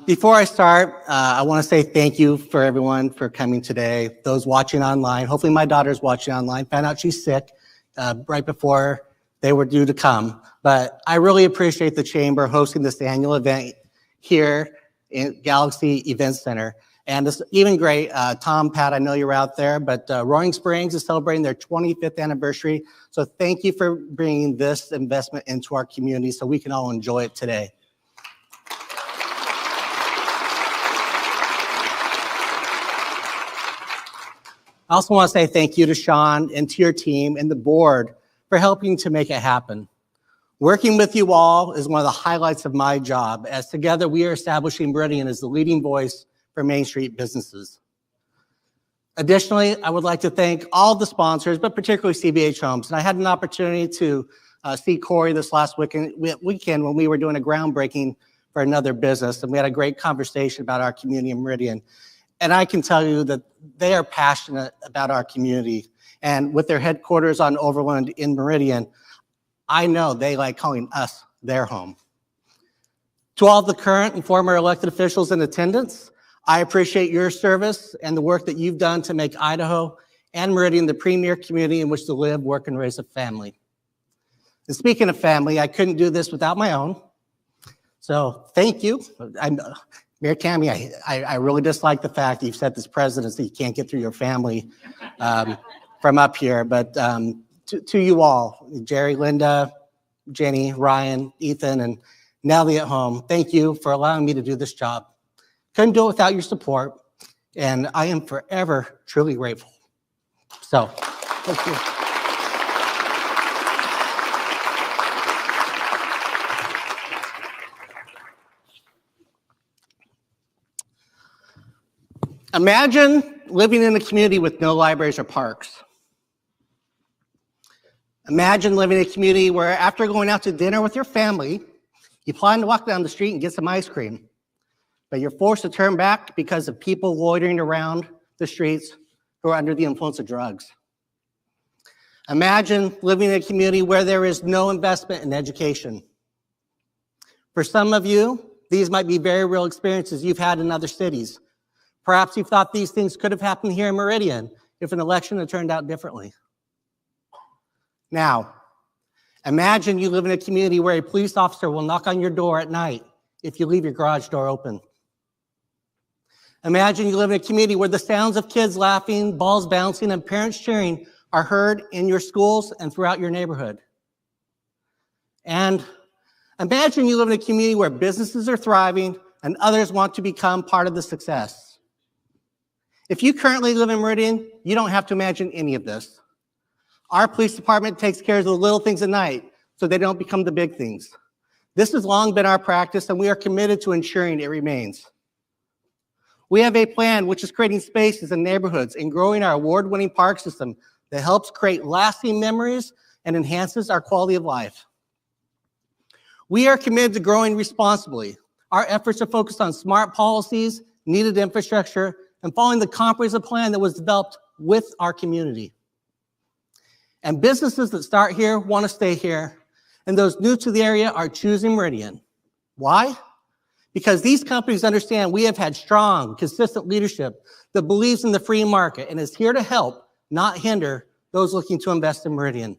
Before I start, I want to say thank you for everyone for coming today. Those watching online, hopefully my daughter's watching online, found out she's sick right before they were due to come. But I really appreciate the Chamber hosting this annual event here in Galaxy Event Center. And it's even great, Tom, Pat, I know you're out there, but Roaring Springs is celebrating their 25th anniversary. So thank you for bringing this investment into our community so we can all enjoy it today. I also want to say thank you to Sean and to your team and the board for helping to make it happen. Working with you all is one of the highlights of my job, as together we are establishing Meridian as the leading voice for Main Street businesses. Additionally, I would like to thank all the sponsors, but particularly CBH Homes. And I had an opportunity to see Corey this last weekend when we were doing a groundbreaking for another business, and we had a great conversation about our community in Meridian. And I can tell you that they are passionate about our community. And with their headquarters on Overland in Meridian, I know they like calling us their home. To all the current and former elected officials in attendance, I appreciate your service and the work that you've done to make Idaho and Meridian the premier community in which to live, work, and raise a family. And speaking of family, I couldn't do this without my own. So thank you. Mayor Tammy, I really dislike the fact that you've set this precedent that you can't get through your family from up here. But to you all, Jerry, Linda, Jenny, Ryan, Ethan, and Nellie at home, thank you for allowing me to do this job. Couldn't do it without your support, and I am forever truly grateful. So, thank you. Imagine living in a community with no libraries or parks. Imagine living in a community where after going out to dinner with your family, you plan to walk down the street and get some ice cream, but you're forced to turn back because of people loitering around the streets who are under the influence of drugs. Imagine living in a community where there is no investment in education. For some of you, these might be very real experiences you've had in other cities. Perhaps you thought these things could have happened here in Meridian if an election had turned out differently. Now, imagine you live in a community where a police officer will knock on your door at night if you leave your garage door open. Imagine you live in a community where the sounds of kids laughing, balls bouncing, and parents cheering are heard in your schools and throughout your neighborhood. And imagine you live in a community where businesses are thriving and others want to become part of the success. If you currently live in Meridian, you don't have to imagine any of this. Our police department takes care of the little things at night so they don't become the big things. This has long been our practice, and we are committed to ensuring it remains. We have a plan which is creating spaces in neighborhoods and growing our award-winning park system that helps create lasting memories and enhances our quality of life. We are committed to growing responsibly. Our efforts are focused on smart policies, needed infrastructure, and following the comprehensive plan that was developed with our community. And businesses that start here want to stay here, and those new to the area are choosing Meridian. Why? Because these companies understand we have had strong, consistent leadership that believes in the free market and is here to help, not hinder, those looking to invest in Meridian.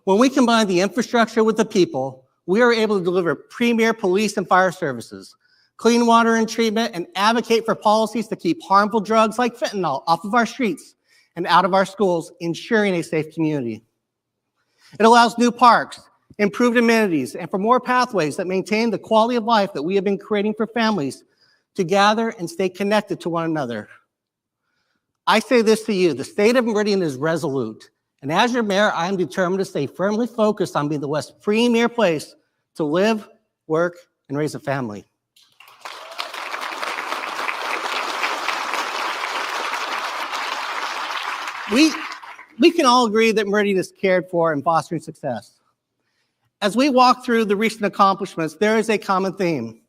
When we combine the infrastructure with the people, we are able to deliver premier police and fire services, clean water and treatment, and advocate for policies to keep harmful drugs like fentanyl off of our streets and out of our schools, ensuring a safe community. It allows new parks, improved amenities, and for more pathways that maintain the quality of life that we have been creating for families to gather and stay connected to one another. I say this to you, the state of Meridian is resolute, and as your mayor, I am determined to stay firmly focused on being the West's premier place to live, work, and raise a family. We can all agree that Meridian is cared for and fostering success. As we walk through the recent accomplishments, there is a common theme.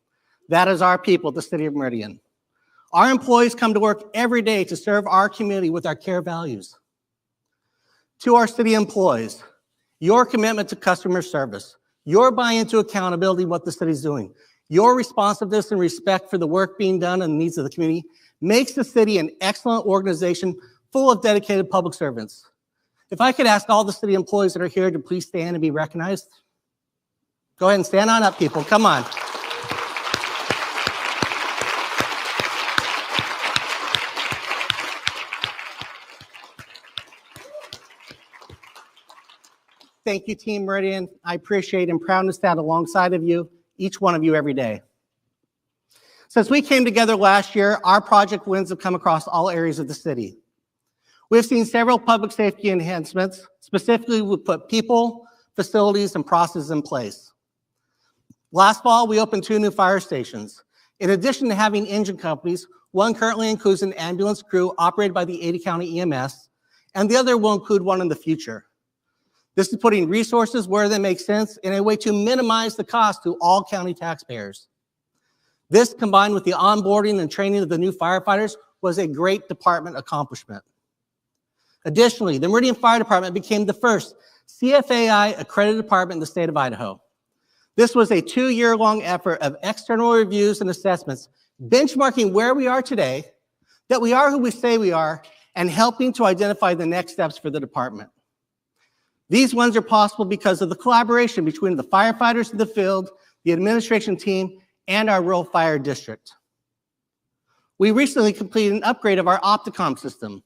That is our people at the City of Meridian. Our employees come to work every day to serve our community with our care values. To our city employees, your commitment to customer service, your buy-in to accountability, what the city's doing, Your responsiveness and respect for the work being done and the needs of the community makes the city an excellent organization full of dedicated public servants. If I could ask all the city employees that are here to please stand and be recognized. Go ahead and stand on up, people. Come on. Thank you, Team Meridian. I appreciate and proud to stand alongside of you, each one of you every day. Since we came together last year, our project wins have come across all areas of the city. We've seen several public safety enhancements. Specifically, we put people, facilities, and processes in place. Last fall, we opened 2 new fire stations. In addition to having engine companies, one currently includes an ambulance crew operated by the Ada County EMS, and the other will include one in the future. This is putting resources where they make sense in a way to minimize the cost to all county taxpayers. This, combined with the onboarding and training of the new firefighters, was a great department accomplishment. Additionally, the Meridian Fire Department became the first CFAI accredited department in the state of Idaho. This was a 2-year-long effort of external reviews and assessments, benchmarking where we are today, that we are who we say we are, and helping to identify the next steps for the department. These ones are possible because of the collaboration between the firefighters in the field, the administration team, and our rural fire district. We recently completed an upgrade of our Opticom system.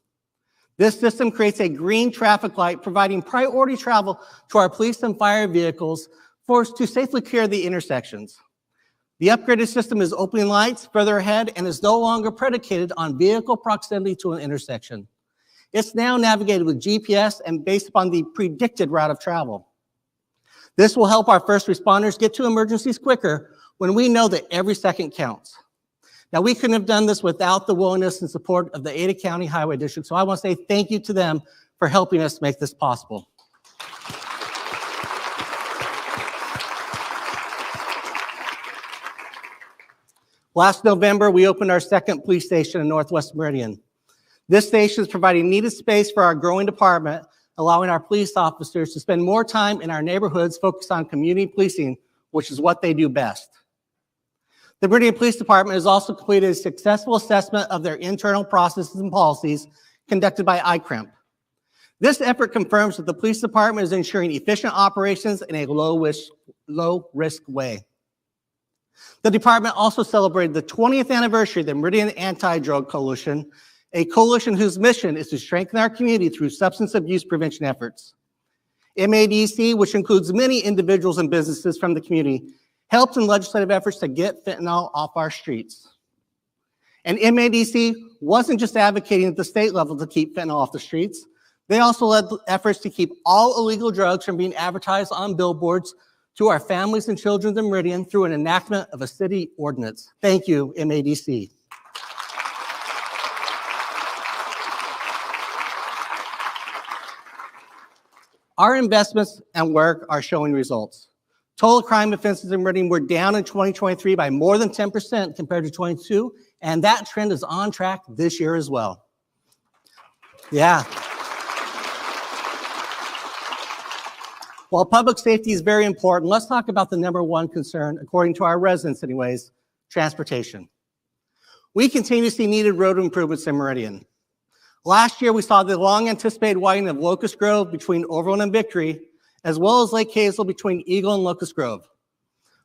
This system creates a green traffic light, providing priority travel to our police and fire vehicles to safely clear the intersections. The upgraded system is opening lights further ahead and is no longer predicated on vehicle proximity to an intersection. It's now navigated with GPS and based upon the predicted route of travel. This will help our first responders get to emergencies quicker when we know that every second counts. Now, we couldn't have done this without the willingness and support of the Ada County Highway District, so I want to say thank you to them for helping us make this possible. Last November, we opened our second police station in Northwest Meridian. This station is providing needed space for our growing department, allowing our police officers to spend more time in our neighborhoods focused on community policing, which is what they do best. The Meridian Police Department has also completed a successful assessment of their internal processes and policies conducted by ICREMP. This effort confirms that the police department is ensuring efficient operations in a low-risk way. The department also celebrated the 20th anniversary of the Meridian Anti-Drug Coalition, a coalition whose mission is to strengthen our community through substance abuse prevention efforts. MADC, which includes many individuals and businesses from the community, helped in legislative efforts to get fentanyl off our streets. And MADC wasn't just advocating at the state level to keep fentanyl off the streets. They also led efforts to keep all illegal drugs from being advertised on billboards to our families and children in Meridian through an enactment of a city ordinance. Thank you, MADC. Our investments and work are showing results. Total crime offenses in Meridian were down in 2023 by more than 10% compared to 22, and that trend is on track this year as well. Yeah. While public safety is very important, let's talk about the #1 concern, according to our residents anyways, transportation. We continue to see needed road improvements in Meridian. Last year, we saw the long-anticipated widening of Locust Grove between Overland and Victory, as well as Lake Hazel between Eagle and Locust Grove.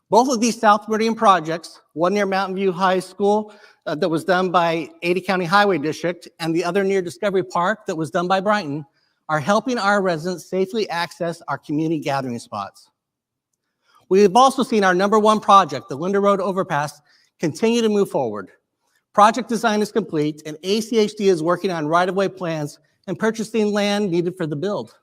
Both of these South Meridian projects, one near Mountain View High School that was done by Ada County Highway District, and the other near Discovery Park that was done by Brighton, are helping our residents safely access our community gathering spots. We have also seen our #1 project, the Linda Road Overpass, continue to move forward. Project design is complete, and ACHD is working on right-of-way plans and purchasing land needed for the build.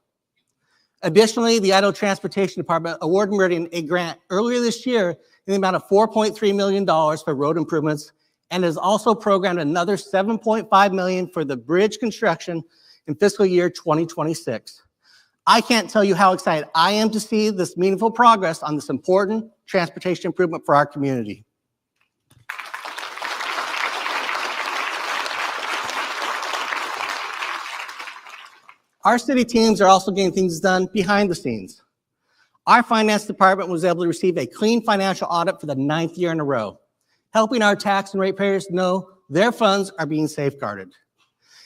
Additionally, the Idaho Transportation Department awarded Meridian a grant earlier this year in the amount of $4.3 million for road improvements, and has also programmed another $7.5 million for the bridge construction in fiscal year 2026. I can't tell you how excited I am to see this meaningful progress on this important transportation improvement for our community. Our city teams are also getting things done behind the scenes. Our finance department was able to receive a clean financial audit for the 9th year in a row, helping our tax and ratepayers know their funds are being safeguarded.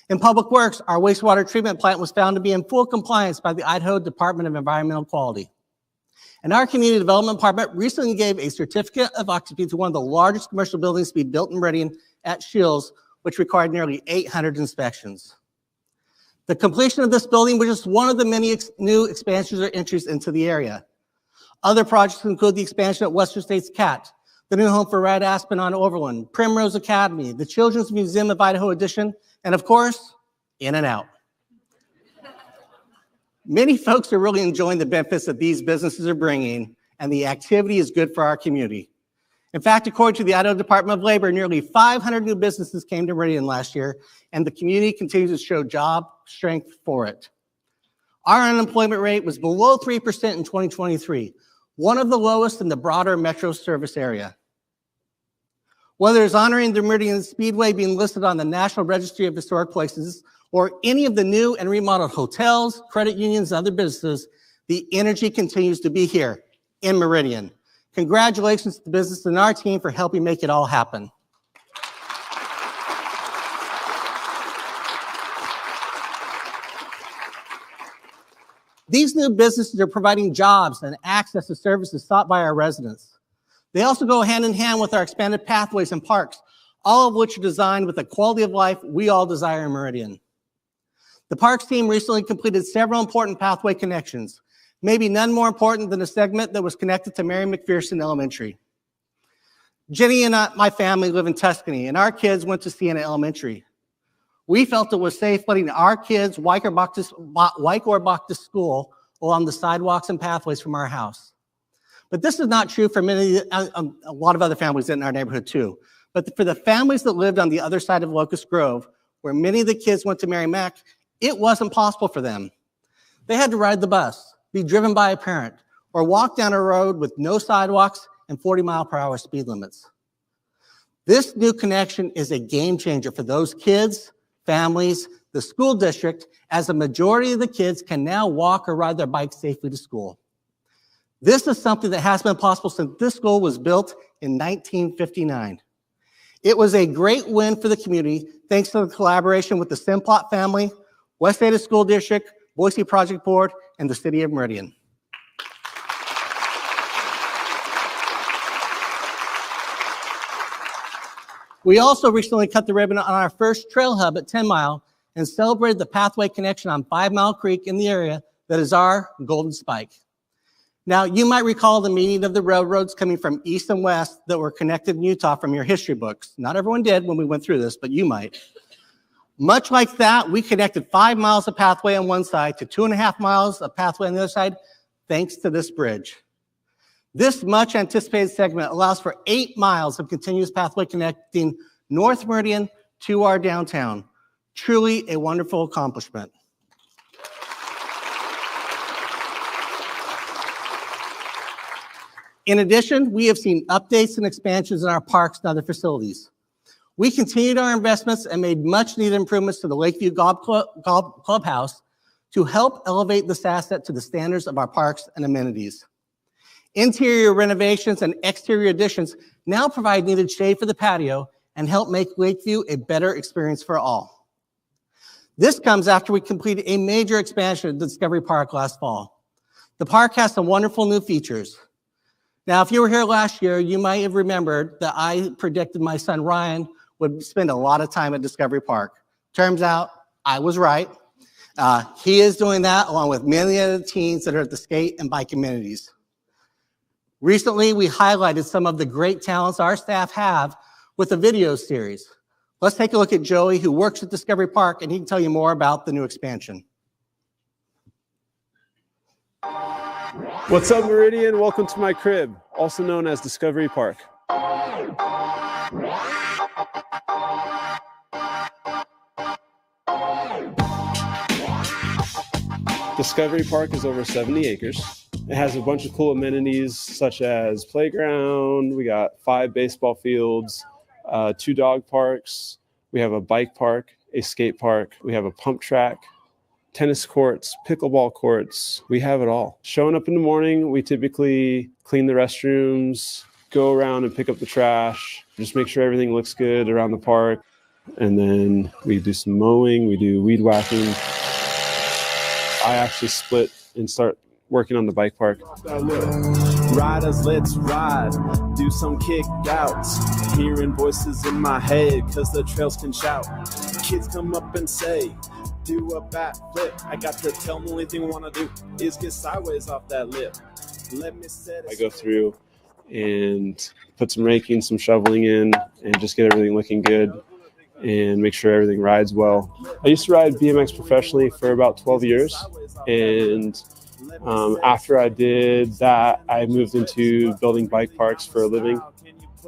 In public works, our wastewater treatment plant was found to be in full compliance by the Idaho Department of Environmental Quality. And our community development department recently gave a certificate of occupancy to one of the largest commercial buildings to be built in Meridian at Shields, which required nearly 800 inspections. The completion of this building was just one of the many new expansions or entries into the area. Other projects include the expansion at Western States CAT, the new home for Red Aspen on Overland, Primrose Academy, the Children's Museum of Idaho Edition, and of course, In-N-Out. Many folks are really enjoying the benefits that these businesses are bringing, and the activity is good for our community. In fact, according to the Idaho Department of Labor, nearly 500 new businesses came to Meridian last year, and the community continues to show job strength for it. Our unemployment rate was below 3% in 2023, one of the lowest in the broader metro service area. Whether it's honoring the Meridian Speedway being listed on the National Registry of Historic Places, or any of the new and remodeled hotels, credit unions, and other businesses, the energy continues to be here in Meridian. Congratulations to the business and our team for helping make it all happen. These new businesses are providing jobs and access to services sought by our residents. They also go hand in hand with our expanded pathways and parks, all of which are designed with the quality of life we all desire in Meridian. The parks team recently completed several important pathway connections, maybe none more important than a segment that was connected to Mary McPherson Elementary. Jenny and my family live in Tuscany, and our kids went to Siena Elementary. We felt it was safe letting our kids walk or walk to school along the sidewalks and pathways from our house. But this is not true for a lot of other families in our neighborhood too. But for the families that lived on the other side of Locust Grove, where many of the kids went to Mary Mac, it wasn't possible for them. They had to ride the bus, be driven by a parent, or walk down a road with no sidewalks and 40-mile-per-hour speed limits. This new connection is a game changer for those kids, families, the school district, as the majority of the kids can now walk or ride their bikes safely to school. This is something that has been possible since this school was built in 1959. It was a great win for the community thanks to the collaboration with the Simplot family, West Ada School District, Boise Project Board, and the City of Meridian. We also recently cut the ribbon on our first trail hub at 10 Mile and celebrated the pathway connection on 5 Mile Creek in the area that is our Golden Spike. Now, you might recall the meaning of the railroads coming from east and west that were connected in Utah from your history books. Not everyone did when we went through this, but you might. Much like that, we connected 5 miles of pathway on one side to 2.5 miles of pathway on the other side, thanks to this bridge. This much anticipated segment allows for 8 miles of continuous pathway connecting North Meridian to our downtown. Truly a wonderful accomplishment. In addition, we have seen updates and expansions in our parks and other facilities. We continued our investments and made much needed improvements to the Lakeview Golf Clubhouse to help elevate this asset to the standards of our parks and amenities. Interior renovations and exterior additions now provide needed shade for the patio and help make Lakeview a better experience for all. This comes after we completed a major expansion of Discovery Park last fall. The park has some wonderful new features. Now, if you were here last year, you might have remembered that I predicted my son Ryan would spend a lot of time at Discovery Park. Turns out I was right. He is doing that along with many other teens that are at the skate and bike amenities. Recently, we highlighted some of the great talents our staff have with a video series. Let's take a look at Joey, who works at Discovery Park, and he can tell you more about the new expansion. What's up, Meridian? Welcome to my crib, also known as Discovery Park. Discovery Park is over 70 acres. It has a bunch of cool amenities such as playground. We got 5 baseball fields, 2 dog parks. We have a bike park, a skate park. We have a pump track, tennis courts, pickleball courts. We have it all. Showing up in the morning, we typically clean the restrooms, go around and pick up the trash, just make sure everything looks good around the park. And then we do some mowing, we do weed whacking. I actually split and start working on the bike park. Riders, let's ride, do some kick outs, hearing voices in my head cause the trails can shout. Kids come up and say, do a back flip. I got to tell them the only thing I want to do is get sideways off that lip. Let me set I go through and put some raking, some shoveling in, and just get everything looking good and make sure everything rides well. I used to ride BMX professionally for about 12 years, and after I did that, I moved into building bike parks for a living.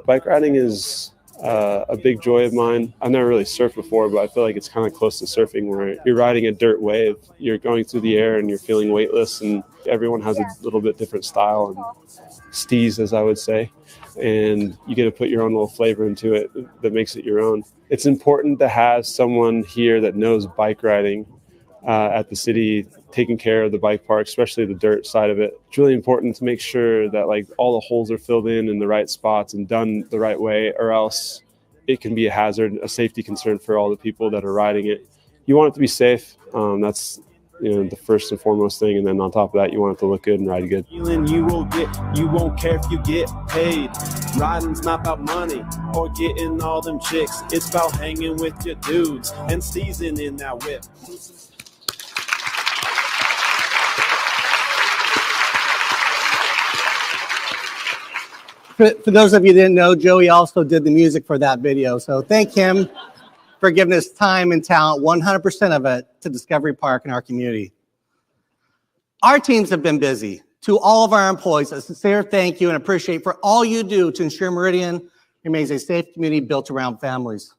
Bike riding is a big joy of mine. I've never really surfed before, but I feel like it's kind of close to surfing where you're riding a dirt wave. You're going through the air and you're feeling weightless, and everyone has a little bit different style and steez, as I would say. And you get to put your own little flavor into it that makes it your own. It's important to have someone here that knows bike riding at the city, taking care of the bike park, especially the dirt side of it. It's really important to make sure that like all the holes are filled in the right spots and done the right way, or else it can be a hazard, a safety concern for all the people that are riding it. You want it to be safe. That's the first and foremost thing, and then on top of that, you want it to look good and ride good. You won't care if you get paid. Riding's not about money or getting all them chicks. It's about hanging with your dudes and seasoning in that whip. For those of you who didn't know, Joey also did the music for that video. So thank him for giving us time and talent, 100% of it, to Discovery Park and our community. Our teams have been busy. To all of our employees, a sincere thank you and appreciate for all you do to ensure Meridian remains a safe community built around families.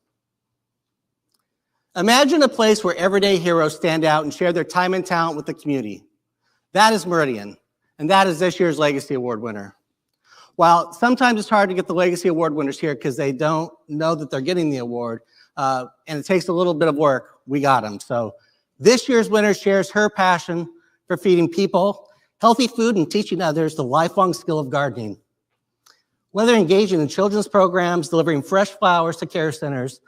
Imagine a place where everyday heroes stand out and share their time and talent with the community. That is Meridian, and that is this year's Legacy Award winner. While sometimes it's hard to get the Legacy Award winners here because they don't know that they're getting the award, and it takes a little bit of work, we got them. So this year's winner shares her passion for feeding people healthy food and teaching others the lifelong skill of gardening. Whether engaging in children's programs, delivering fresh flowers to care centers,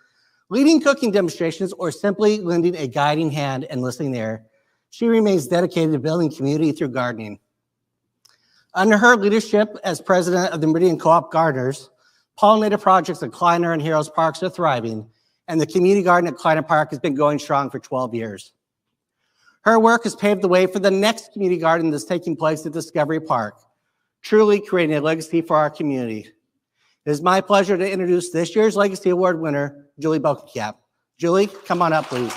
leading cooking demonstrations, or simply lending a guiding hand and listening there, she remains dedicated to building community through gardening. Under her leadership as president of the Meridian Co-op Gardeners, pollinator projects at Kleiner and Heroes Parks are thriving, and the community garden at Kleiner Park has been going strong for 12 years. Her work has paved the way for the next community garden that's taking place at Discovery Park, truly creating a legacy for our community. It is my pleasure to introduce this year's Legacy Award winner, Julie Bokenkamp. Julie, come on up, please.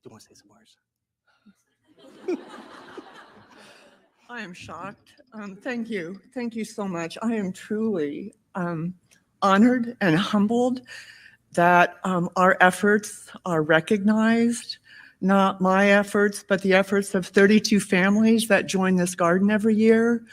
Do you want to say some words? I am shocked. Thank you. Thank you so much. I am truly honored and humbled that our efforts are recognized, not my efforts, but the efforts of 32 families that join this garden every year.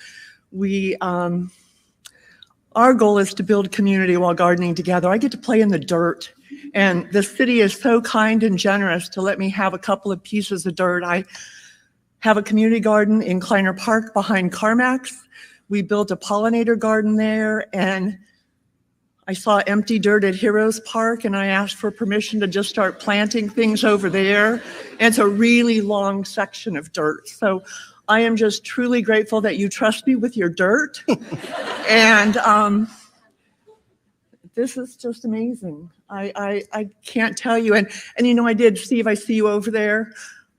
Our goal is to build community while gardening together. I get to play in the dirt, and the city is so kind and generous to let me have a couple of pieces of dirt. I have a community garden in Kleiner Park behind CarMax. We built a pollinator garden there, and I saw empty dirt at Heroes Park, and I asked for permission to just start planting things over there. And it's a really long section of dirt. So I am just truly grateful that you trust me with your dirt. And this is just amazing. I can't tell you. And you know, Steve, I see you over there.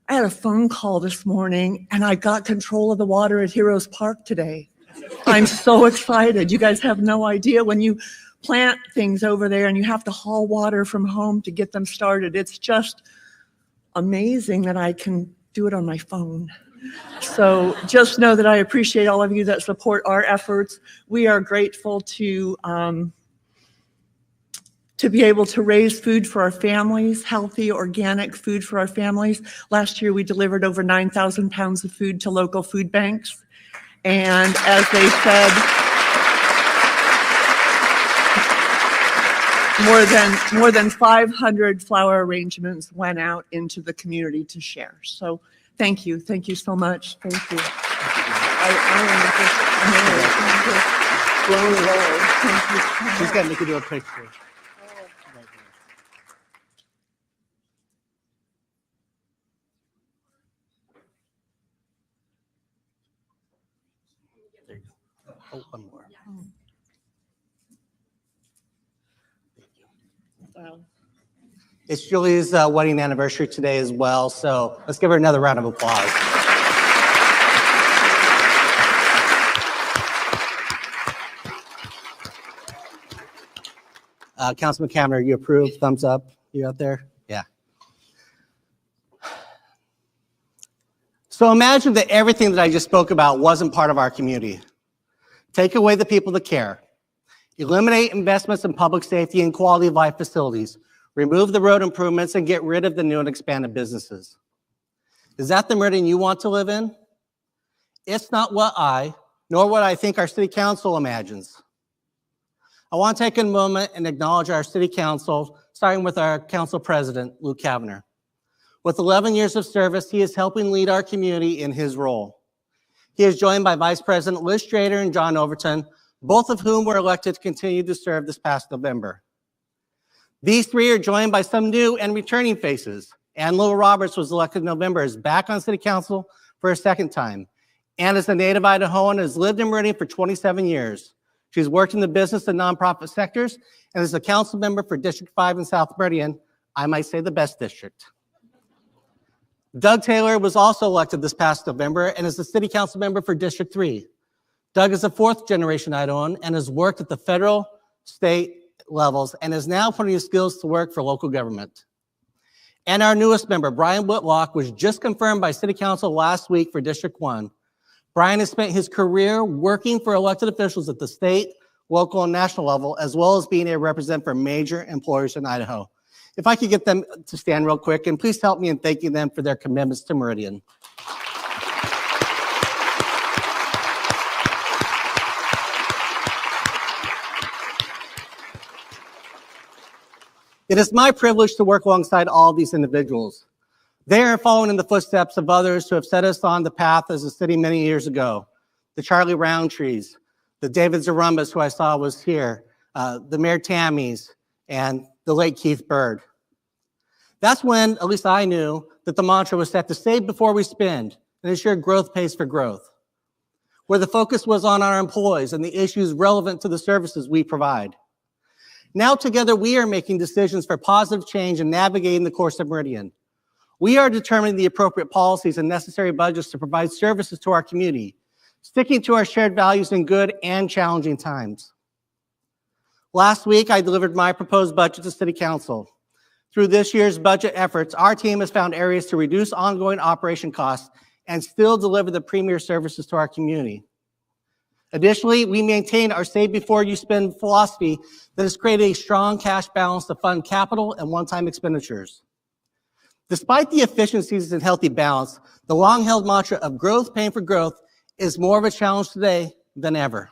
I had a phone call this morning, and I got control of the water at Heroes Park today. I'm so excited. You guys have no idea. When you plant things over there and you have to haul water from home to get them started, it's just amazing that I can do it on my phone. So just know that I appreciate all of you that support our efforts. We are grateful to be able to raise food for our families, healthy, organic food for our families. Last year, we delivered over 9,000 pounds of food to local food banks. And as they said, more than 500 flower arrangements went out into the community to share. So thank you so much. Thank you. I am just blown away. Thank you. She's got to make you do a picture. There you go. Oh, one more. Wow. It's Julie's wedding anniversary today as well, so let's give her another round of applause. Councilman Kamner, you approve? Thumbs up? You out there? Yeah. So imagine that everything that I just spoke about wasn't part of our community. Take away the people that care. Eliminate investments in public safety and quality of life facilities. Remove the road improvements and get rid of the new and expanded businesses. Is that the Meridian you want to live in? It's not what nor what I think our city council imagines. I want to take a moment and acknowledge our city council, starting with our council president, Luke Kavanagh. With 11 years of service, he is helping lead our community in his role. He is joined by Vice President Liz Strader and John Overton, both of whom were elected to continue to serve this past November. These three are joined by some new and returning faces. Ann Lowell Roberts was elected in November, is back on city council for a second time. Ann is a native Idahoan and has lived in Meridian for 27 years. She's worked in the business and nonprofit sectors and is a council member for District 5 in South Meridian, I might say the best district. Doug Taylor was also elected this past November and is the city council member for District 3. Doug is a fourth-generation Idahoan and has worked at the federal, state levels and is now putting his skills to work for local government. And our newest member, Brian Whitlock, was just confirmed by City Council last week for District 1. Brian has spent his career working for elected officials at the state, local, and national level, as well as being a representative for major employers in Idaho. If I could get them to stand real quick, and please help me in thanking them for their commitments to Meridian. It is my privilege to work alongside all of these individuals. They are following in the footsteps of others who have set us on the path as a city many years ago. The Charlie Roundtrees, the David Zarumbas, who I saw was here, the Mayor Tammys, and the late Keith Bird. That's when, at least I knew, that the mantra was set to save before we spend and ensure growth pays for growth, where the focus was on our employees and the issues relevant to the services we provide. Now together, we are making decisions for positive change and navigating the course of Meridian. We are determining the appropriate policies and necessary budgets to provide services to our community, sticking to our shared values in good and challenging times. Last week, I delivered my proposed budget to City Council. Through this year's budget efforts, our team has found areas to reduce ongoing operation costs and still deliver the premier services to our community. Additionally, we maintain our save before you spend philosophy that has created a strong cash balance to fund capital and one-time expenditures. Despite the efficiencies and healthy balance, the long-held mantra of growth paying for growth is more of a challenge today than ever.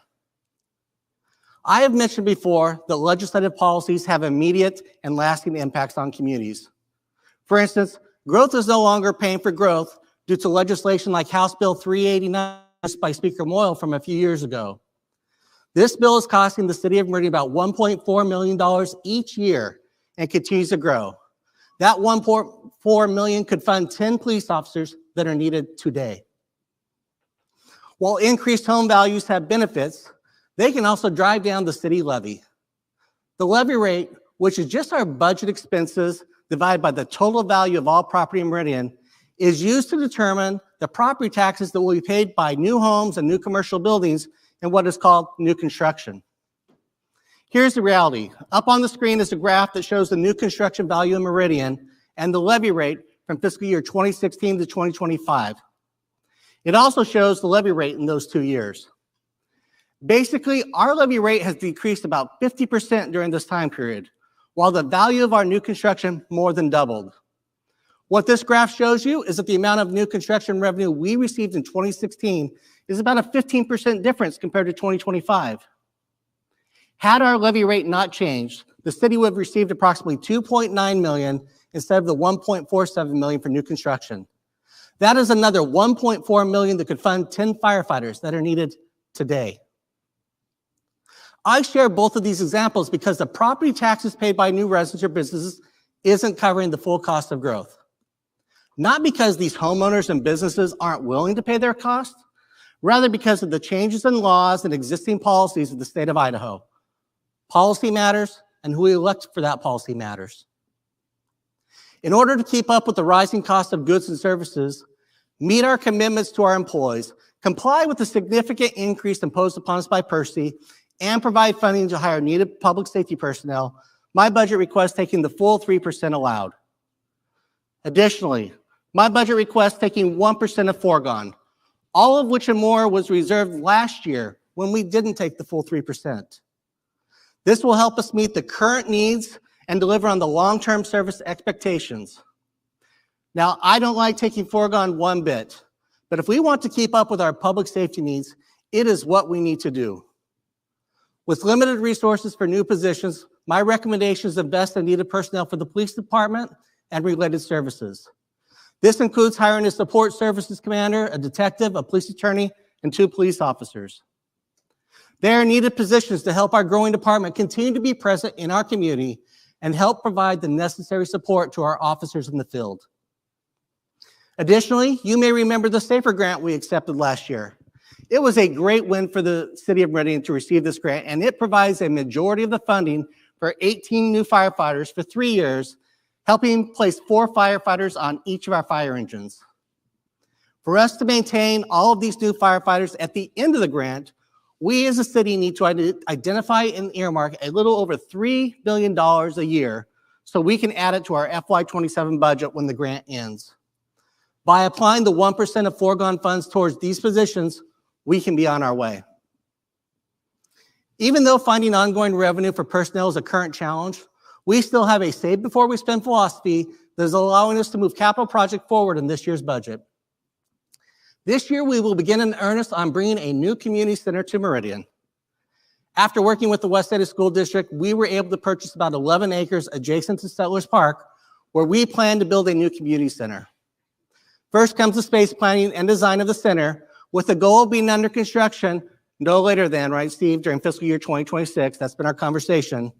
I have mentioned before that legislative policies have immediate and lasting impacts on communities. For instance, growth is no longer paying for growth due to legislation like House Bill 389 by Speaker Moyle from a few years ago. This bill is costing the city of Meridian about $1.4 million each year and continues to grow. That $1.4 million could fund 10 police officers that are needed today. While increased home values have benefits, they can also drive down the city levy. The levy rate, which is just our budget expenses divided by the total value of all property in Meridian, is used to determine the property taxes that will be paid by new homes and new commercial buildings in what is called new construction. Here's the reality. Up on the screen is a graph that shows the new construction value in Meridian and the levy rate from fiscal year 2016 to 2025. It also shows the levy rate in those 2 years. Basically, our levy rate has decreased about 50% during this time period, while the value of our new construction more than doubled. What this graph shows you is that the amount of new construction revenue we received in 2016 is about a 15% difference compared to 2025. Had our levy rate not changed, the city would have received approximately $2.9 million instead of the $1.47 million for new construction. That is another $1.4 million that could fund 10 firefighters that are needed today. I share both of these examples because the property taxes paid by new residents or businesses isn't covering the full cost of growth. Not because these homeowners and businesses aren't willing to pay their costs, rather because of the changes in laws and existing policies of the state of Idaho. Policy matters, and who we elect for that policy matters. In order to keep up with the rising cost of goods and services, meet our commitments to our employees, comply with the significant increase imposed upon us by PERSI, and provide funding to hire needed public safety personnel, my budget requests taking the full 3% allowed. Additionally, my budget requests taking 1% of foregone, all of which and more was reserved last year when we didn't take the full 3%. This will help us meet the current needs and deliver on the long-term service expectations. Now, I don't like taking foregone one bit, but if we want to keep up with our public safety needs, it is what we need to do. With limited resources for new positions, my recommendation is invest in needed personnel for the police department and related services. This includes hiring a support services commander, a detective, a police attorney, and 2 police officers. They are needed positions to help our growing department continue to be present in our community and help provide the necessary support to our officers in the field. Additionally, you may remember the SAFER grant we accepted last year. It was a great win for the city of Meridian to receive this grant, and it provides a majority of the funding for 18 new firefighters for 3 years, helping place 4 firefighters on each of our fire engines. For us to maintain all of these new firefighters at the end of the grant, we as a city need to identify and earmark a little over $3 billion a year so we can add it to our FY27 budget when the grant ends. By applying the 1% of foregone funds towards these positions, we can be on our way. Even though finding ongoing revenue for personnel is a current challenge, we still have a save before we spend philosophy that is allowing us to move capital project forward in this year's budget. This year, we will begin in earnest on bringing a new community center to Meridian. After working with the West Ada School District, we were able to purchase about 11 acres adjacent to Settlers Park, where we plan to build a new community center. First comes the space planning and design of the center, with the goal of being under construction no later than, right, Steve, during fiscal year 2026. That's been our conversation.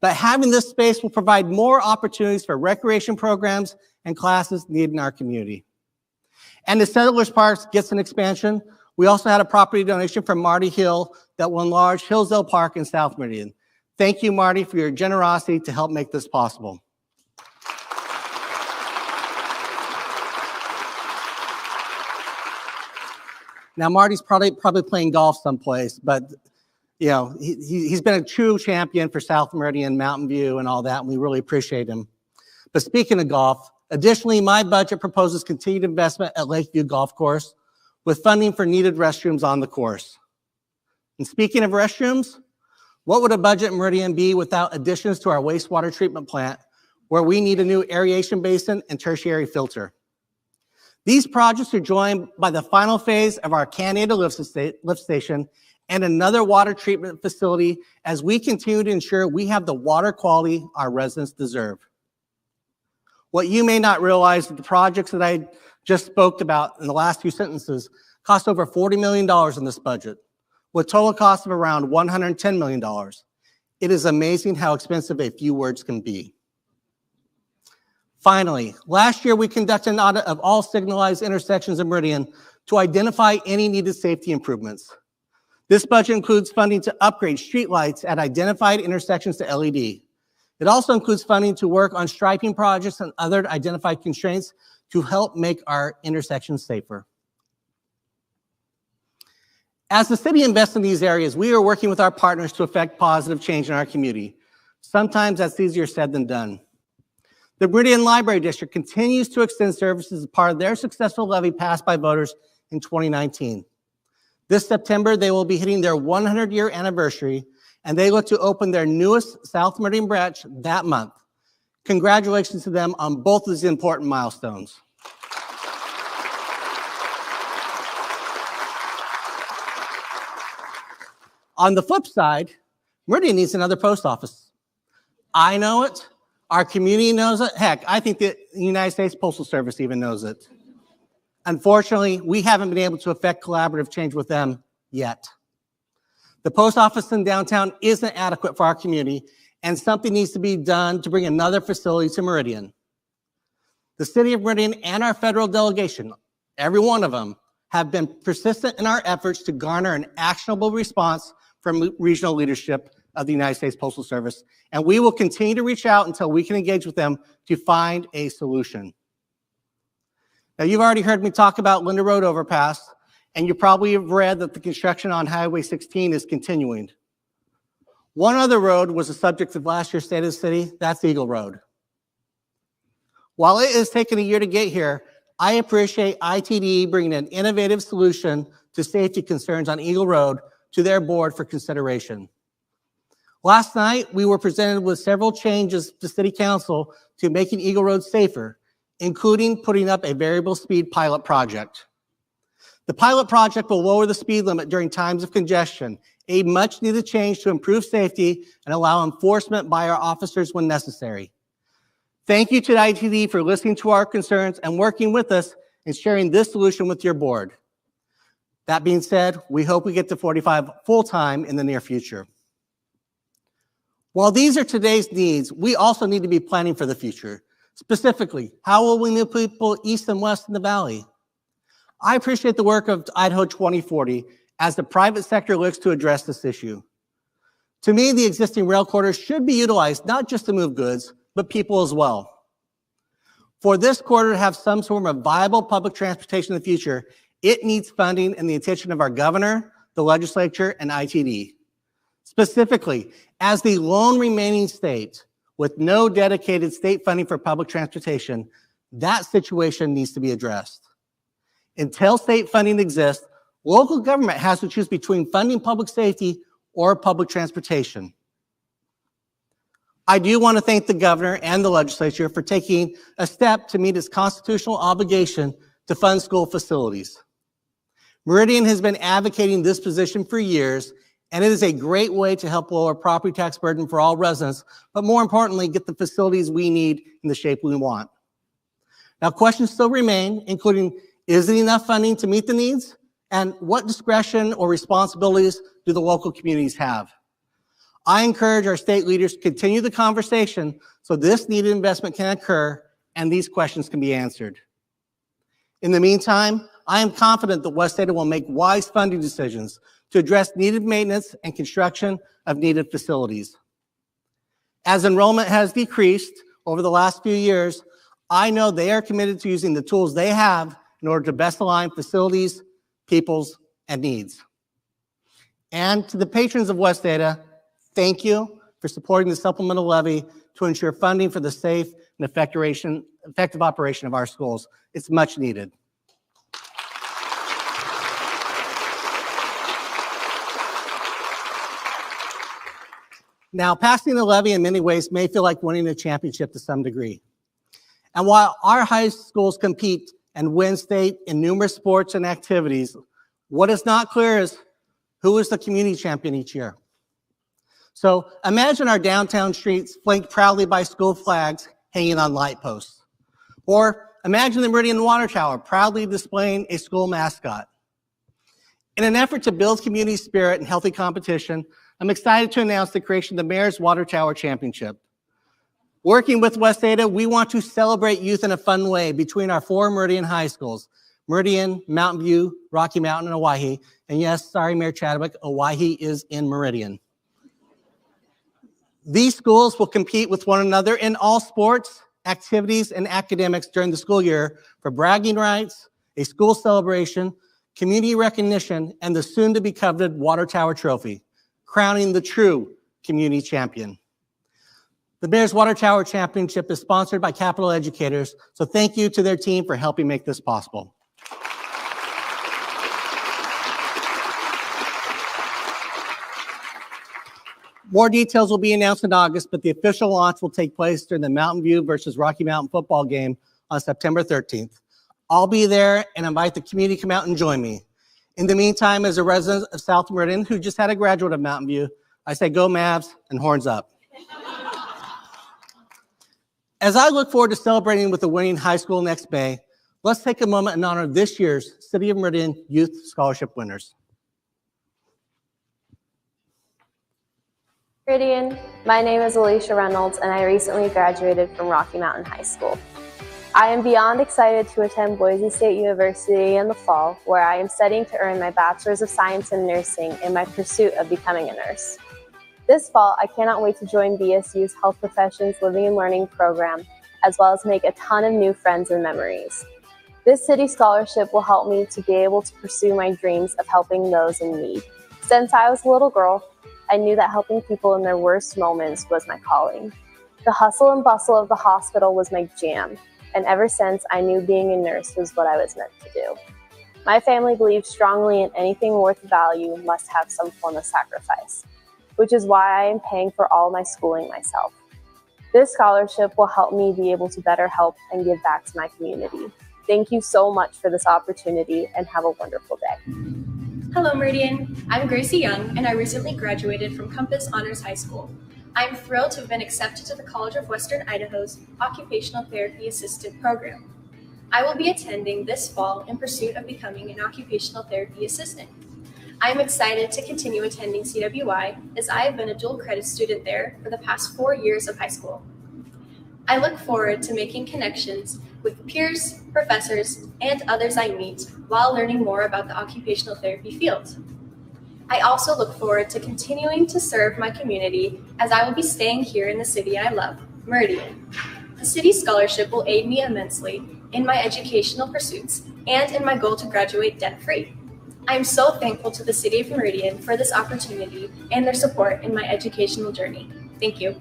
But having this space will provide more opportunities for recreation programs and classes needed in our community. And the Settlers Park gets an expansion. We also had a property donation from Marty Hill that will enlarge Hillsdale Park in South Meridian. Thank you, Marty, for your generosity to help make this possible. Now, Marty's probably playing golf someplace, but you know, he's been a true champion for South Meridian, Mountain View, and all that, and we really appreciate him. But speaking of golf, additionally, my budget proposes continued investment at Lakeview Golf Course with funding for needed restrooms on the course. And speaking of restrooms, what would a budget in Meridian be without additions to our wastewater treatment plant, where we need a new aeration basin and tertiary filter? These projects are joined by the final phase of our Canada lift station and another water treatment facility as we continue to ensure we have the water quality our residents deserve. What you may not realize is the projects that I just spoke about in the last few sentences cost over $40 million in this budget, with total cost of around $110 million. It is amazing how expensive a few words can be. Finally, last year we conducted an audit of all signalized intersections in Meridian to identify any needed safety improvements. This budget includes funding to upgrade streetlights at identified intersections to LED. It also includes funding to work on striping projects and other identified constraints to help make our intersections safer. As the city invests in these areas, we are working with our partners to effect positive change in our community. Sometimes that's easier said than done. The Meridian Library District continues to extend services as part of their successful levy passed by voters in 2019. This September, they will be hitting their 100-year anniversary, and they look to open their newest South Meridian branch that month. Congratulations to them on both of these important milestones. On the flip side, Meridian needs another post office. I know it. Our community knows it. Heck, I think the United States Postal Service even knows it. Unfortunately, we haven't been able to effect collaborative change with them yet. The post office in downtown isn't adequate for our community, and something needs to be done to bring another facility to Meridian. The city of Meridian and our federal delegation, every one of them, have been persistent in our efforts to garner an actionable response from regional leadership of the United States Postal Service, and we will continue to reach out until we can engage with them to find a solution. Now, you've already heard me talk about Linda Road overpass, and you probably have read that the construction on Highway 16 is continuing. One other road was the subject of last year's State of the City, that's Eagle Road. While it has taken a year to get here, I appreciate ITD bringing an innovative solution to safety concerns on Eagle Road to their board for consideration. Last night, we were presented with several changes to City Council to making Eagle Road safer, including putting up a variable speed pilot project. The pilot project will lower the speed limit during times of congestion, a much needed change to improve safety and allow enforcement by our officers when necessary. Thank you to the ITD for listening to our concerns and working with us and sharing this solution with your board. That being said, we hope we get to 45 full-time in the near future. While these are today's needs, we also need to be planning for the future. Specifically, how will we move people east and west in the valley? I appreciate the work of Idaho 2040 as the private sector looks to address this issue. To me, the existing rail corridors should be utilized not just to move goods, but people as well. For this corridor to have some form of viable public transportation in the future, it needs funding and the attention of our governor, the legislature, and ITD. Specifically, as the lone remaining state with no dedicated state funding for public transportation, that situation needs to be addressed. Until state funding exists, local government has to choose between funding public safety or public transportation. I do want to thank the governor and the legislature for taking a step to meet its constitutional obligation to fund school facilities. Meridian has been advocating this position for years, and it is a great way to help lower property tax burden for all residents, but more importantly, get the facilities we need in the shape we want. Now, questions still remain, including, is it enough funding to meet the needs? And what discretion or responsibilities do the local communities have? I encourage our state leaders to continue the conversation so this needed investment can occur and these questions can be answered. In the meantime, I am confident that West Ada will make wise funding decisions to address needed maintenance and construction of needed facilities. As enrollment has decreased over the last few years, I know they are committed to using the tools they have in order to best align facilities, peoples, and needs. And to the patrons of West Ada, thank you for supporting the supplemental levy to ensure funding for the safe and effective operation of our schools. It's much needed. Now, passing the levy in many ways may feel like winning a championship to some degree. And while our high schools compete and win state in numerous sports and activities, what is not clear is who is the community champion each year. So imagine our downtown streets flanked proudly by school flags hanging on light posts. Or imagine the Meridian Water Tower proudly displaying a school mascot. In an effort to build community spirit and healthy competition, I'm excited to announce the creation of the Mayor's Water Tower Championship. Working with West Ada, we want to celebrate youth in a fun way between our 4 Meridian high schools, Meridian, Mountain View, Rocky Mountain, and Owyhee. And yes, sorry, Mayor Chadwick, Owyhee is in Meridian. These schools will compete with one another in all sports, activities, and academics during the school year for bragging rights, a school celebration, community recognition, and the soon-to-be coveted Water Tower Trophy, crowning the true community champion. The Mayor's Water Tower Championship is sponsored by Capital Educators, so thank you to their team for helping make this possible. More details will be announced in August, but the official launch will take place during the Mountain View versus Rocky Mountain football game on September 13th. I'll be there and invite the community to come out and join me. In the meantime, as a resident of South Meridian who just had a graduate of Mountain View, I say go Mavs and horns up. As I look forward to celebrating with the winning high school next May, let's take a moment and honor this year's City of Meridian Youth Scholarship winners. Meridian, my name is Alicia Reynolds and I recently graduated from Rocky Mountain High School. I am beyond excited to attend Boise State University in the fall, where I am studying to earn my Bachelor's of Science in Nursing in my pursuit of becoming a nurse. This fall, I cannot wait to join BSU's Health Professions Living and Learning program, as well as make a ton of new friends and memories. This city scholarship will help me to be able to pursue my dreams of helping those in need. Since I was a little girl, I knew that helping people in their worst moments was my calling. The hustle and bustle of the hospital was my jam, and ever since I knew being a nurse was what I was meant to do. My family believes strongly in anything worth value must have some form of sacrifice, which is why I am paying for all my schooling myself. This scholarship will help me be able to better help and give back to my community. Thank you so much for this opportunity and have a wonderful day. Hello Meridian, I'm Gracie Young and I recently graduated from Compass Honors High School. I'm thrilled to have been accepted to the College of Western Idaho's Occupational Therapy Assistant program. I will be attending this fall in pursuit of becoming an occupational therapy assistant. I am excited to continue attending CWI as I have been a dual credit student there for the past 4 years of high school. I look forward to making connections with peers, professors, and others I meet while learning more about the occupational therapy field. I also look forward to continuing to serve my community as I will be staying here in the city I love, Meridian. The city scholarship will aid me immensely in my educational pursuits and in my goal to graduate debt-free. I am so thankful to the City of Meridian for this opportunity and their support in my educational journey. Thank you.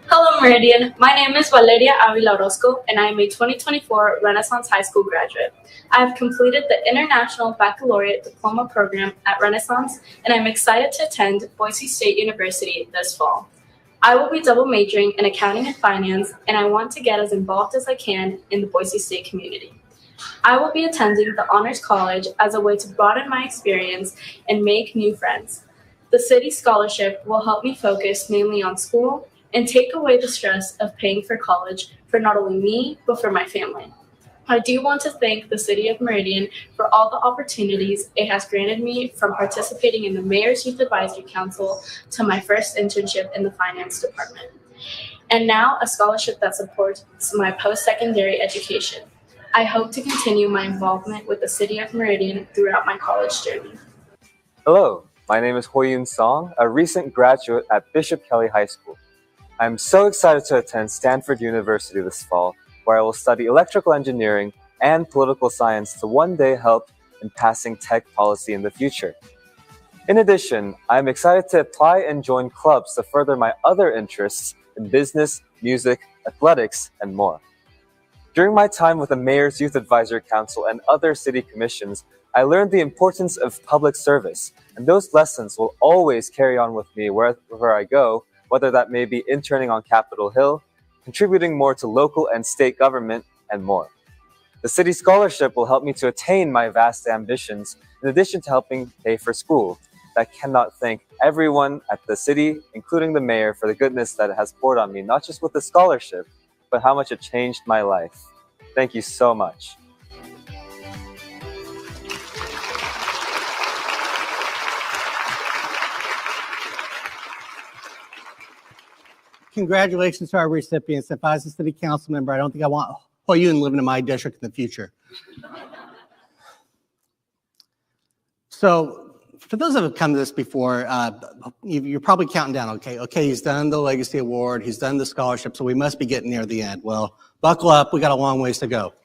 Hello Meridian, my name is Valeria Avila Orozco and I am a 2024 Renaissance High School graduate. I have completed the International Baccalaureate Diploma program at Renaissance and I'm excited to attend Boise State University this fall. I will be double majoring in accounting and finance and I want to get as involved as I can in the Boise State community. I will be attending the Honors College as a way to broaden my experience and make new friends. The city scholarship will help me focus mainly on school and take away the stress of paying for college for not only me, but for my family. I do want to thank the City of Meridian for all the opportunities it has granted me, from participating in the Mayor's Youth Advisory Council to my first internship in the finance department. And now a scholarship that supports my post-secondary education. I hope to continue my involvement with the City of Meridian throughout my college journey. Hello, my name is Hoyun Song, a recent graduate at Bishop Kelly High School. I'm so excited to attend Stanford University this fall, where I will study electrical engineering and political science to one day help in passing tech policy in the future. In addition, I'm excited to apply and join clubs to further my other interests in business, music, athletics, and more. During my time with the Mayor's Youth Advisory Council and other city commissions, I learned the importance of public service, and those lessons will always carry on with me wherever I go, whether that may be interning on Capitol Hill, contributing more to local and state government, and more. The city scholarship will help me to attain my vast ambitions, in addition to helping pay for school. I cannot thank everyone at the city, including the mayor, for the goodness that it has poured on me, not just with the scholarship, but how much it changed my life. Thank you so much. Congratulations to our recipients. If I was a city council member, I don't think I want Hoyun living in my district in the future. So for those that have come to this before, you're probably counting down, okay, he's done the Legacy Award, he's done the scholarship, so we must be getting near the end. Well, buckle up, we got a long ways to go.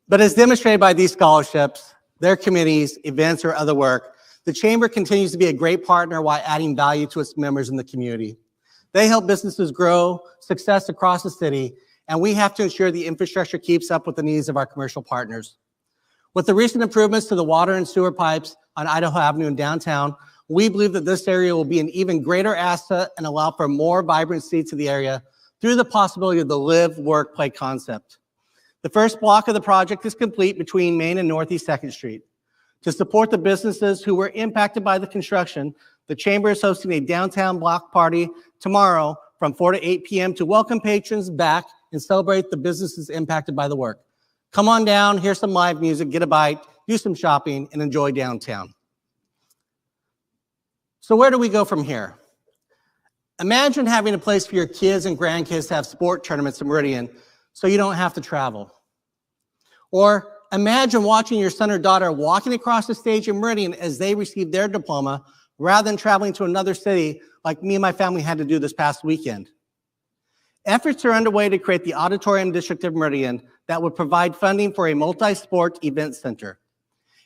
But as demonstrated by these scholarships, their committees, events, or other work, the Chamber continues to be a great partner while adding value to its members in the community. They help businesses grow success across the city, and we have to ensure the infrastructure keeps up with the needs of our commercial partners. With the recent improvements to the water and sewer pipes on Idaho Avenue in downtown, we believe that this area will be an even greater asset and allow for more vibrancy to the area through the possibility of the live, work, play concept. The first block of the project is complete between Main and Northeast 2nd Street. To support the businesses who were impacted by the construction, the Chamber is hosting a downtown block party tomorrow from 4 to 8 p.m. to welcome patrons back and celebrate the businesses impacted by the work. Come on down, hear some live music, get a bite, do some shopping, and enjoy downtown. So where do we go from here? Imagine having a place for your kids and grandkids to have sport tournaments in Meridian so you don't have to travel. Or imagine watching your son or daughter walking across the stage in Meridian as they receive their diploma rather than traveling to another city like me and my family had to do this past weekend. Efforts are underway to create the Auditorium District of Meridian that would provide funding for a multi-sport event center.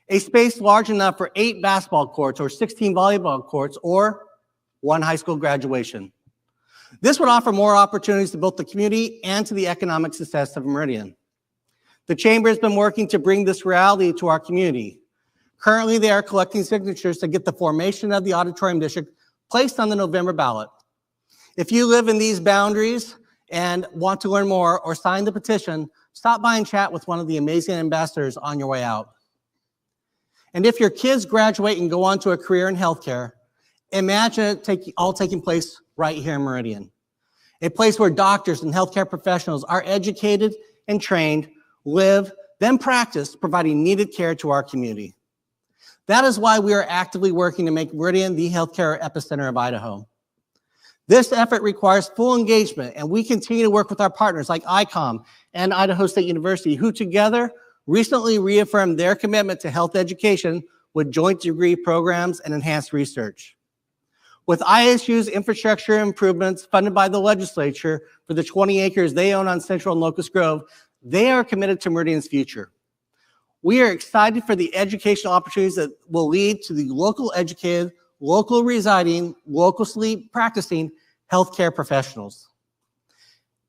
A space large enough for 8 basketball courts or 16 volleyball courts or 1 high school graduation. This would offer more opportunities to both the community and to the economic success of Meridian. The Chamber has been working to bring this reality to our community. Currently, they are collecting signatures to get the formation of the Auditorium District placed on the November ballot. If you live in these boundaries and want to learn more or sign the petition, stop by and chat with one of the amazing ambassadors on your way out. And if your kids graduate and go on to a career in healthcare, imagine it all taking place right here in Meridian, a place where doctors and healthcare professionals are educated and trained, live, then practice, providing needed care to our community. That is why we are actively working to make Meridian the healthcare epicenter of Idaho. This effort requires full engagement, and we continue to work with our partners like ICOM and Idaho State University, who together recently reaffirmed their commitment to health education with joint degree programs and enhanced research. With ISU's infrastructure improvements funded by the legislature for the 20 acres they own on Central and Locust Grove, they are committed to Meridian's future. We are excited for the educational opportunities that will lead to the local educated, local residing, locally practicing healthcare professionals.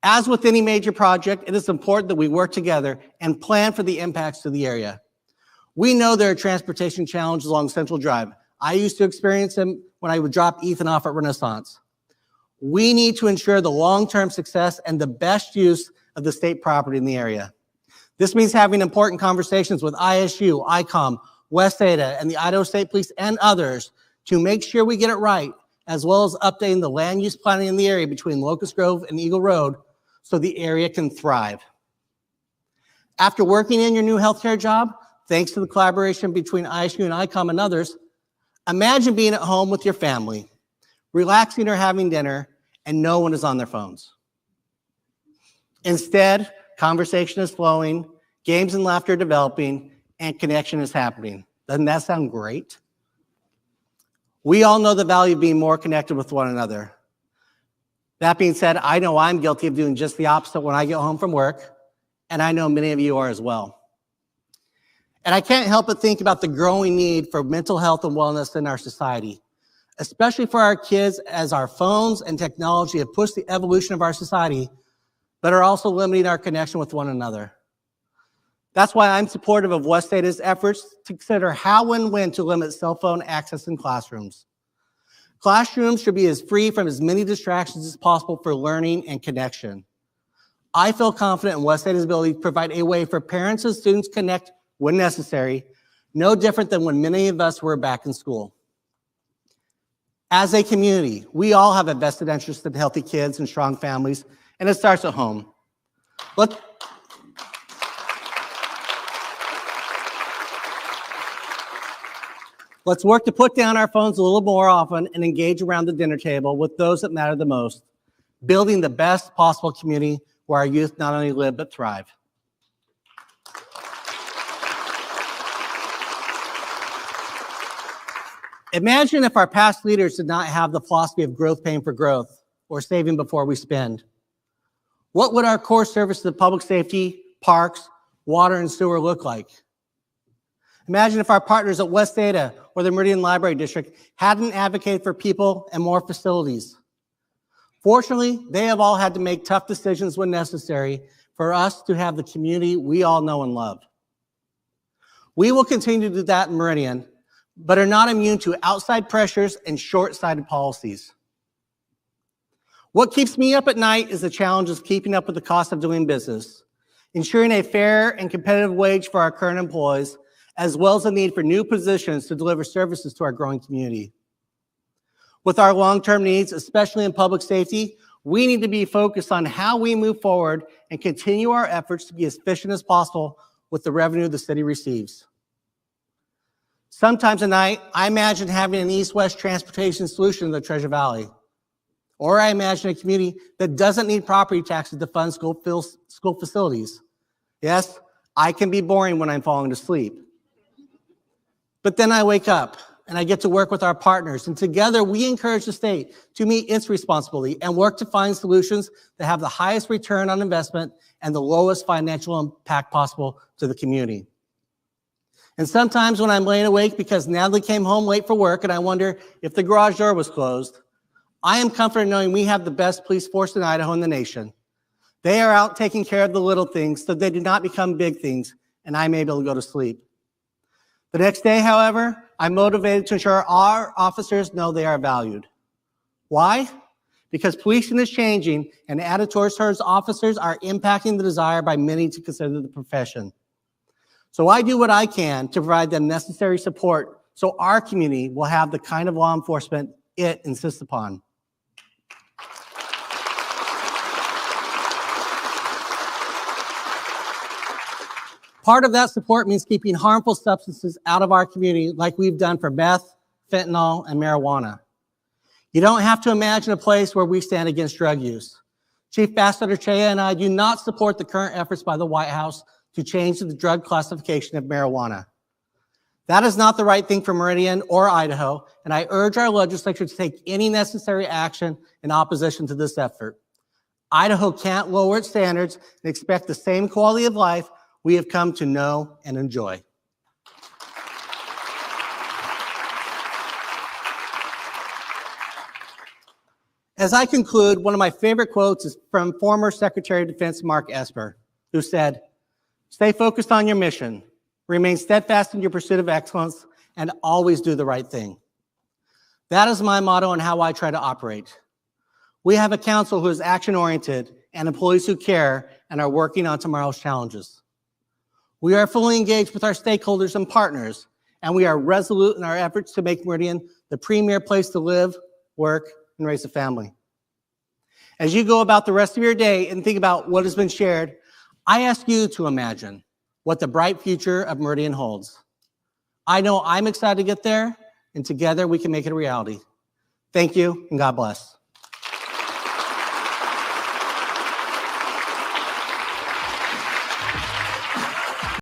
As with any major project, it is important that we work together and plan for the impacts to the area. We know there are transportation challenges along Central Drive. I used to experience them when I would drop Ethan off at Renaissance. We need to ensure the long-term success and the best use of the state property in the area. This means having important conversations with ISU, ICOM, West Ada, and the Idaho State Police and others to make sure we get it right, as well as updating the land use planning in the area between Locust Grove and Eagle Road so the area can thrive. After working in your new healthcare job, thanks to the collaboration between ISU and ICOM and others, imagine being at home with your family, relaxing or having dinner, and no one is on their phones. Instead, conversation is flowing, games and laughter are developing, and connection is happening. Doesn't that sound great? We all know the value of being more connected with one another. That being said, I know I'm guilty of doing just the opposite when I get home from work, and I know many of you are as well. And I can't help but think about the growing need for mental health and wellness in our society, especially for our kids, as our phones and technology have pushed the evolution of our society, but are also limiting our connection with one another. That's why I'm supportive of West Ada's efforts to consider how and when to limit cell phone access in classrooms. Classrooms should be as free from as many distractions as possible for learning and connection. I feel confident in West Ada's ability to provide a way for parents and students to connect when necessary, no different than when many of us were back in school. As a community, we all have a vested interest in healthy kids and strong families, and it starts at home. Let's work to put down our phones a little more often and engage around the dinner table with those that matter the most, building the best possible community where our youth not only live but thrive. Imagine if our past leaders did not have the philosophy of growth paying for growth or saving before we spend. What would our core services of public safety, parks, water, and sewer look like? Imagine if our partners at West Ada or the Meridian Library District hadn't advocated for people and more facilities. Fortunately, they have all had to make tough decisions when necessary for us to have the community we all know and love. We will continue to do that in Meridian, but are not immune to outside pressures and short-sighted policies. What keeps me up at night is the challenge of keeping up with the cost of doing business, ensuring a fair and competitive wage for our current employees, as well as the need for new positions to deliver services to our growing community. With our long-term needs, especially in public safety, we need to be focused on how we move forward and continue our efforts to be as efficient as possible with the revenue the city receives. Sometimes at night, I imagine having an east-west transportation solution in the Treasure Valley. Or I imagine a community that doesn't need property taxes to fund school facilities. Yes, I can be boring when I'm falling asleep. But then I wake up and I get to work with our partners, and together we encourage the state to meet its responsibility and work to find solutions that have the highest return on investment and the lowest financial impact possible to the community. And sometimes when I'm laying awake because Natalie came home late for work and I wonder if the garage door was closed, I am comforted knowing we have the best police force in Idaho in the nation. They are out taking care of the little things so they do not become big things, and I'm able to go to sleep. The next day, however, I'm motivated to ensure our officers know they are valued. Why? Because policing is changing, and attitudes towards officers are impacting the desire by many to consider the profession. So I do what I can to provide the necessary support so our community will have the kind of law enforcement it insists upon. Part of that support means keeping harmful substances out of our community like we've done for meth, fentanyl, and marijuana. You don't have to imagine a place where we stand against drug use. Chief Ambassador Chea and I do not support the current efforts by the White House to change the drug classification of marijuana. That is not the right thing for Meridian or Idaho, and I urge our legislature to take any necessary action in opposition to this effort. Idaho can't lower its standards and expect the same quality of life we have come to know and enjoy. As I conclude, one of my favorite quotes is from former Secretary of Defense Mark Esper, who said, "Stay focused on your mission, remain steadfast in your pursuit of excellence, and always do the right thing." That is my motto and how I try to operate. We have a council who is action-oriented and employees who care and are working on tomorrow's challenges. We are fully engaged with our stakeholders and partners, and we are resolute in our efforts to make Meridian the premier place to live, work, and raise a family. As you go about the rest of your day and think about what has been shared, I ask you to imagine what the bright future of Meridian holds. I know I'm excited to get there, and together we can make it a reality. Thank you, and God bless.